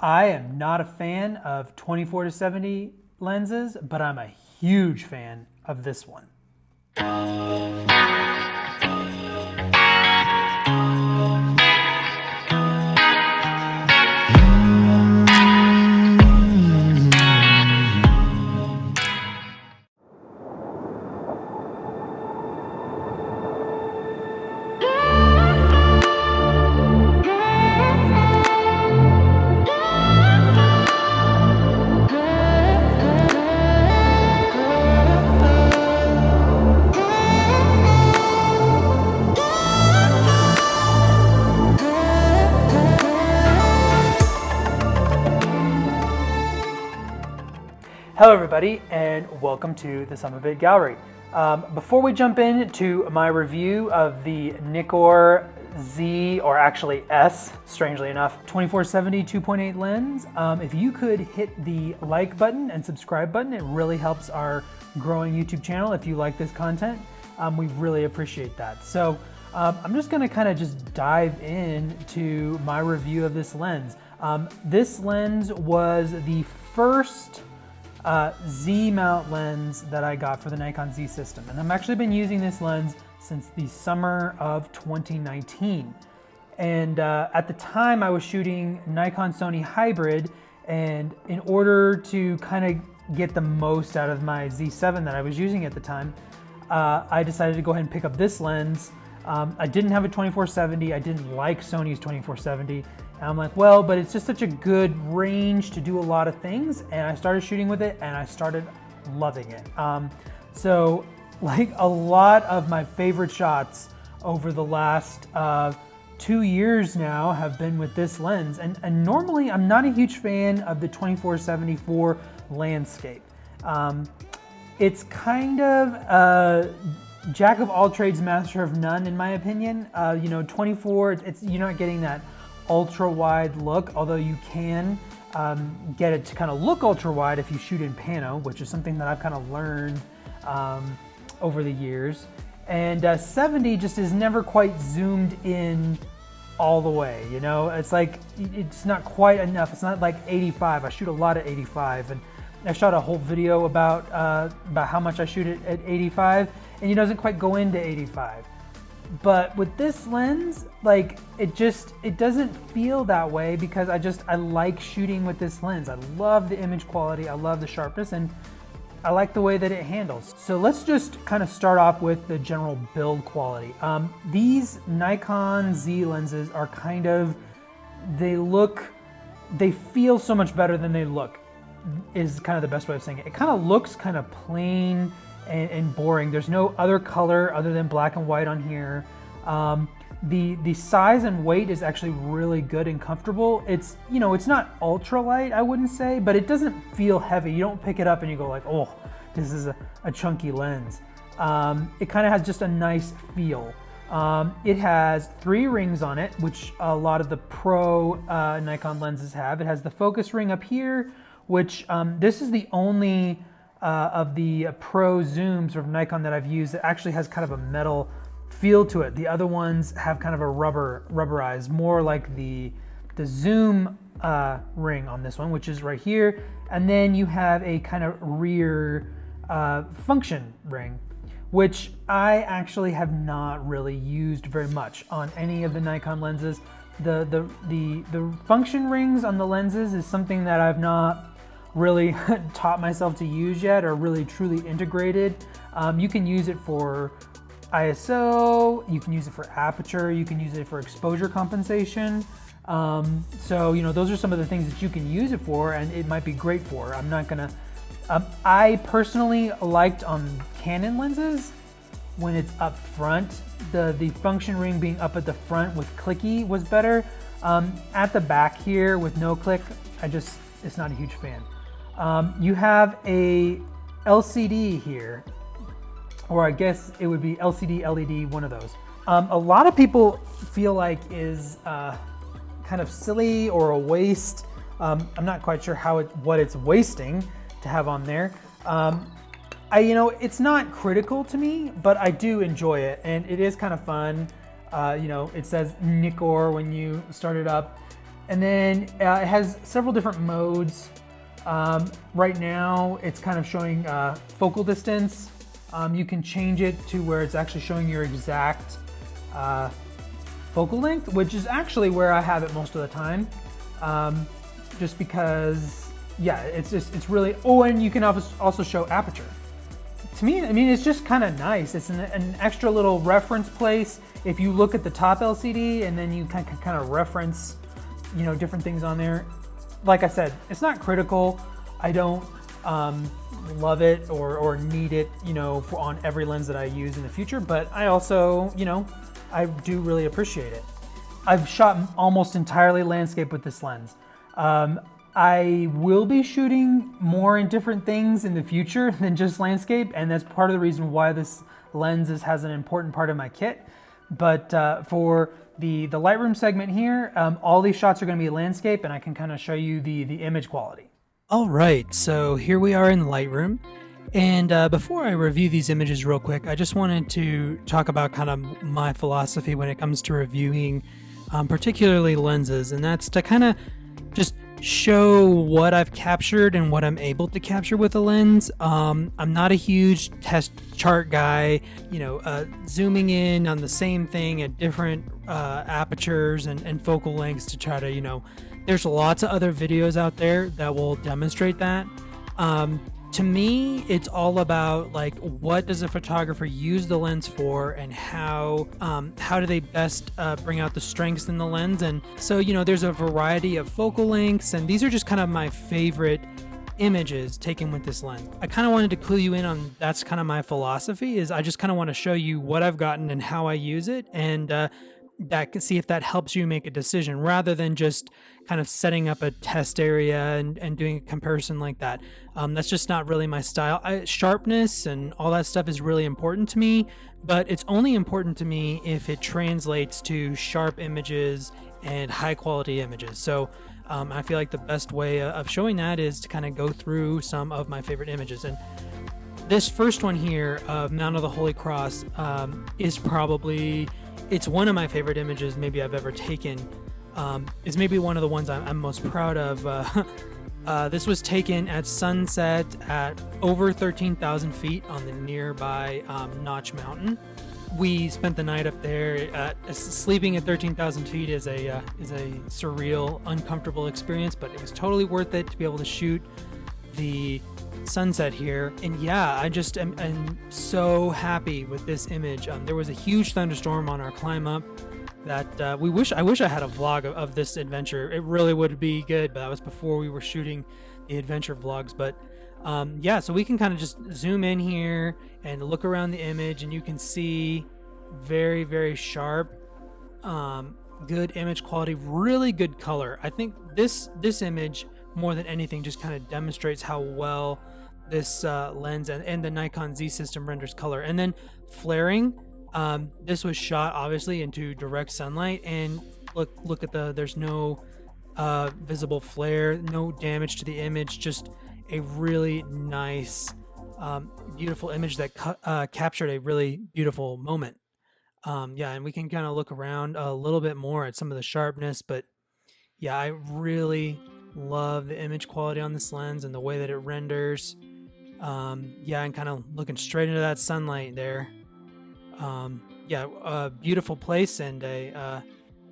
I am not a fan of 24-70 lenses, but I'm a huge fan of this one. Hello everybody and welcome to the Summit Gallery. Before we jump into my review of the Nikon Z, or actually S, strangely enough, 24-70 2.8 lens, if you could hit the like button and subscribe button, it really helps our growing YouTube channel. If you like this content, we really appreciate that. So I'm just gonna kind of just dive into my review of this lens. This lens was the first Z mount lens that I got for the Nikon Z system, and I've actually been using this lens since the summer of 2019. And at the time I was shooting Nikon Sony hybrid, and in order to kind of get the most out of my Z7 that I was using at the time, I decided to go ahead and pick up this lens. I didn't have a 24-70, I didn't like Sony's 24-70. And I'm like, well, but it's just such a good range to do a lot of things. And I started shooting with it and I started loving it. So like a lot of my favorite shots over the last 2 years now have been with this lens. And normally I'm not a huge fan of the 24-74 landscape. It's kind of a jack of all trades, master of none, in my opinion. 24, you're not getting that ultra wide look, although you can get it to kind of look ultra wide if you shoot in pano, which is something that I've kind of learned over the years. And 70 just is never quite zoomed in all the way, you know? It's like, it's not quite enough. It's not like 85. I shoot a lot at 85, and I shot a whole video about how much I shoot it at 85, and it doesn't quite go into 85. But with this lens, like it doesn't feel that way, because I like shooting with this lens. I love the image quality, I love the sharpness, and I like the way that it handles. So let's just kind of start off with the general build quality. These Nikon Z lenses are they feel so much better than they look, is kind of the best way of saying it. It kind of looks kind of plain and boring. There's no other color other than black and white on here. The size and weight is actually really good and comfortable. It's not ultra light, I wouldn't say, but it doesn't feel heavy. You don't pick it up and you go like, oh, this is a chunky lens. It kind of has just a nice feel. It has 3 rings on it, which a lot of the pro Nikon lenses have. It has the focus ring up here, which this is the only of the pro zooms of Nikon that I've used that actually has kind of a metal feel to it. The other ones have kind of a rubberized, more like the zoom ring on this one, which is right here. And then you have a kind of rear function ring, which I actually have not really used very much on any of the Nikon lenses. The function rings on the lenses is something that I've not really taught myself to use yet, or really truly integrated. You can use it for ISO, you can use it for aperture, you can use it for exposure compensation. So those are some of the things that you can use it for, and it might be great for. I'm not gonna I personally liked on Canon lenses when it's up front, the function ring being up at the front with clicky was better. At the back here with no click, it's not a huge fan. You have a LCD here, or I guess it would be LCD, LED, one of those. A lot of people feel like is kind of silly or a waste. I'm not quite sure what it's wasting to have on there. It's not critical to me, but I do enjoy it, and it is kind of fun. It says Nikon when you start it up. And then it has several different modes. Right now it's kind of showing focal distance. You can change it to where it's actually showing your exact focal length, which is actually where I have it most of the time. Just because, yeah, it's really, oh, and you can also show aperture. To me, I mean, it's just kind of nice. It's an extra little reference place. If you look at the top LCD and then you kind of reference, you know, different things on there. Like I said, it's not critical. I don't love it or need it, you know, on every lens that I use in the future, but I also, you know, I do really appreciate it. I've shot almost entirely landscape with this lens. I will be shooting more in different things in the future than just landscape, and that's part of the reason why this lens has an important part of my kit. But for the Lightroom segment here, all these shots are going to be landscape, and I can kind of show you the image quality. All right, so here we are in Lightroom. And before I review these images real quick, I just wanted to talk about kind of my philosophy when it comes to reviewing particularly lenses, and that's to kind of just show what I've captured and what I'm able to capture with a lens. I'm not a huge test chart guy, you know, zooming in on the same thing at different apertures and focal lengths to try to, you know, there's lots of other videos out there that will demonstrate that. To me, it's all about like, what does a photographer use the lens for, and how do they best bring out the strengths in the lens. And so, you know, there's a variety of focal lengths, and these are just kind of my favorite images taken with this lens. I kind of wanted to clue you in on, that's kind of my philosophy, is I just kind of want to show you what I've gotten and how I use it, and that can see if that helps you make a decision, rather than just kind of setting up a test area and doing a comparison like that. That's just not really my style. Sharpness and all that stuff is really important to me, but it's only important to me if it translates to sharp images and high quality images. So I feel like the best way of showing that is to kind of go through some of my favorite images. And this first one here of Mount of the Holy Cross is probably, it's one of my favorite images maybe I've ever taken. It's maybe one of the ones I'm most proud of. This was taken at sunset at over 13,000 feet on the nearby Notch Mountain. We spent the night up there. Sleeping at 13,000 feet is a surreal, uncomfortable experience, but it was totally worth it to be able to shoot the sunset here. And yeah, I just am so happy with this image. There was a huge thunderstorm on our climb up that I wish I had a vlog of this adventure. It really would be good, but that was before we were shooting the adventure vlogs. But yeah, so we can kind of just zoom in here and look around the image, and you can see very, very sharp, good image quality, really good color. I think this image, more than anything, just kind of demonstrates how well this lens and the Nikon Z system renders color. And then flaring, this was shot obviously into direct sunlight, and look at there's no visible flare, no damage to the image, just a really nice, beautiful image that captured a really beautiful moment. Yeah, and we can kind of look around a little bit more at some of the sharpness, but yeah, I really love the image quality on this lens and the way that it renders. Yeah, and kind of looking straight into that sunlight there. Yeah, a beautiful place and a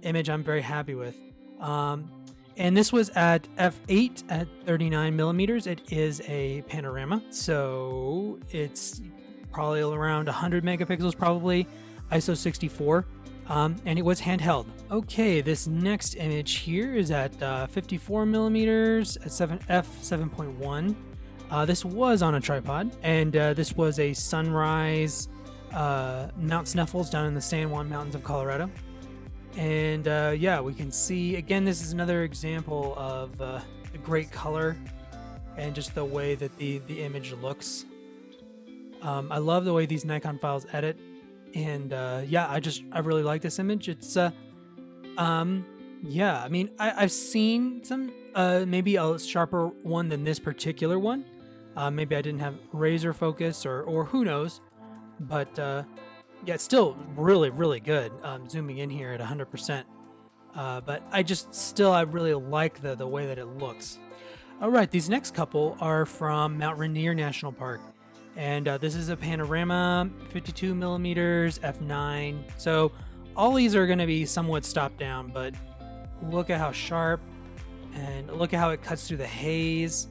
image I'm very happy with. And this was at f8 at 39 millimeters. It is a panorama, so it's probably around 100 megapixels, probably ISO 64. And it was handheld. Okay, this next image here is at 54 millimeters at f7.1. This was on a tripod, and this was a sunrise Mount Sneffels down in the San Juan Mountains of Colorado. And yeah, we can see, again, this is another example of the great color and just the way that the image looks. I love the way these Nikon files edit. And yeah, I really like this image. It's yeah, I mean, I've seen some maybe a sharper one than this particular one. Maybe I didn't have razor focus or who knows, but yeah, it's still really, really good. Zooming in here at 100%. but I really like the way that it looks. All right, these next couple are from Mount Rainier National Park. And this is a panorama, 52 millimeters, f9. So all these are going to be somewhat stopped down, but look at how sharp and look at how it cuts through the haze.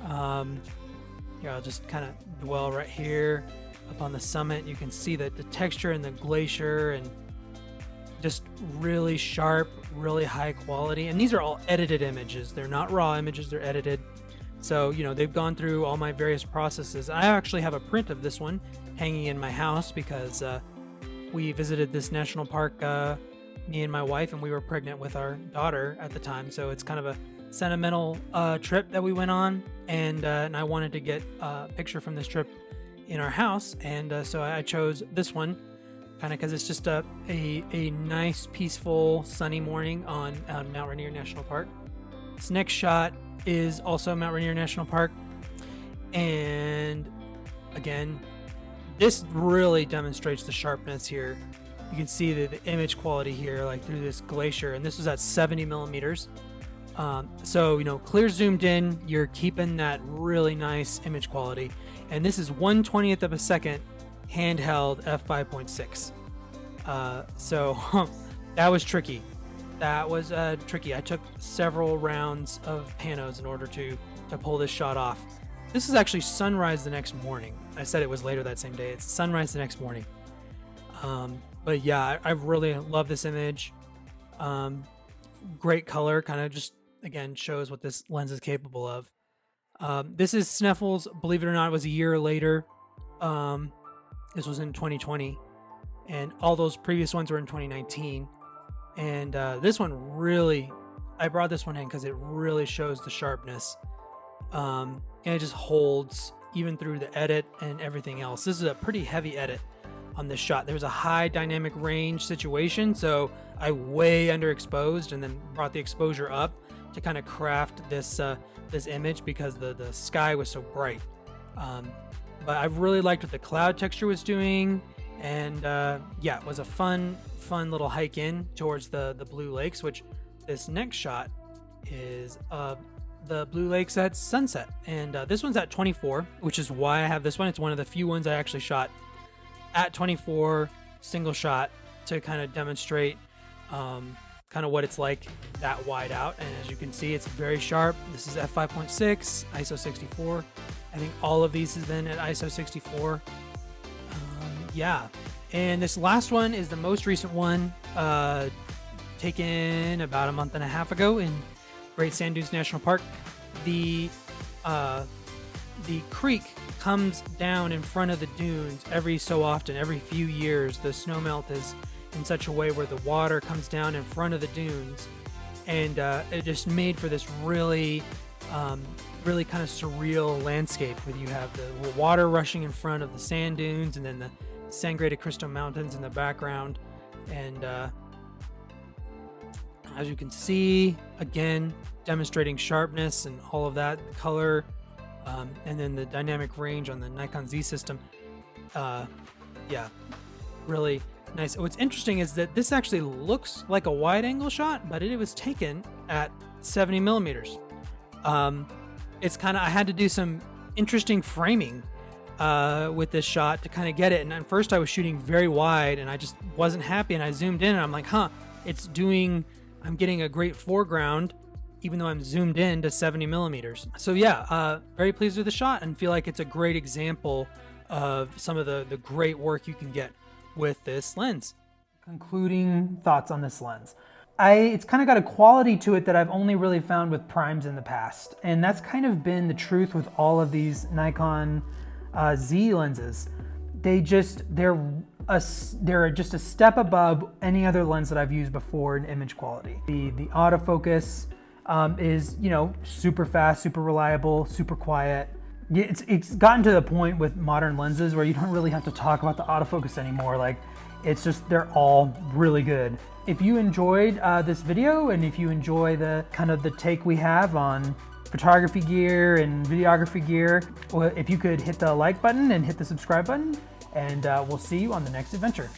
Here, I'll just kind of dwell right here up on the summit. You can see the texture in the glacier and just really sharp, really high quality. And these are all edited images. They're not raw images, they're edited. So, you know, they've gone through all my various processes. I actually have a print of this one hanging in my house because we visited this national park, me and my wife, and we were pregnant with our daughter at the time. So it's kind of a sentimental trip that we went on, and I wanted to get a picture from this trip in our house. And so I chose this one kind of because it's just a nice, peaceful, sunny morning on Mount Rainier National Park. This next shot is also Mount Rainier National Park, and again, this really demonstrates the sharpness here. You can see the image quality here, like through this glacier, and this was at 70 millimeters. So, you know, clear zoomed in, you're keeping that really nice image quality. And this is 1/20th of a second handheld f5.6. So that was tricky. That was tricky. I took several rounds of panos in order to pull this shot off. This is actually sunrise the next morning. I said it was later that same day. It's sunrise the next morning. But yeah, I really love this image. Great color, kind of just, again, shows what this lens is capable of. This is Sneffels, believe it or not, it was a year later. This was in 2020. And all those previous ones were in 2019. And this one really, I brought this one in because it really shows the sharpness. And it just holds even through the edit and everything else. This is a pretty heavy edit on this shot. There was a high dynamic range situation, so I way underexposed and then brought the exposure up to kind of craft this this image because the sky was so bright. But I really liked what the cloud texture was doing, and yeah, it was a fun little hike in towards the Blue Lakes, which this next shot is the Blue Lakes at sunset. And this one's at 24, which is why I have this one. It's one of the few ones I actually shot at 24, single shot, to kind of demonstrate kind of what it's like that wide out. And as you can see, it's very sharp. This is f5.6, ISO 64. I think all of these has been at ISO 64. Yeah. And this last one is the most recent one, taken about a month and a half ago in Great Sand Dunes National Park. The creek comes down in front of the dunes every so often, every few years. The snowmelt is in such a way where the water comes down in front of the dunes, and it just made for this really kind of surreal landscape where you have the water rushing in front of the sand dunes and then the Sangre de Cristo Mountains in the background. And as you can see, again, demonstrating sharpness and all of that, color, and then the dynamic range on the Nikon Z system. Yeah, really nice. What's interesting is that this actually looks like a wide angle shot, but it was taken at 70 millimeters. It's kind of, I had to do some interesting framing with this shot to kind of get it. And at first I was shooting very wide and I just wasn't happy, and I zoomed in and I'm like, I'm getting a great foreground even though I'm zoomed in to 70 millimeters. So yeah, very pleased with the shot and feel like it's a great example of some of the great work you can get with this lens. Concluding thoughts on this lens. It's kind of got a quality to it that I've only really found with primes in the past. And that's kind of been the truth with all of these Nikon Z lenses. They're just a step above any other lens that I've used before in image quality. The autofocus is, you know, super fast, super reliable, super quiet. It's gotten to the point with modern lenses where you don't really have to talk about the autofocus anymore. Like, it's just, they're all really good. If you enjoyed this video, and if you enjoy the kind of the take we have on photography gear and videography gear, well, if you could hit the like button and hit the subscribe button, and we'll see you on the next adventure.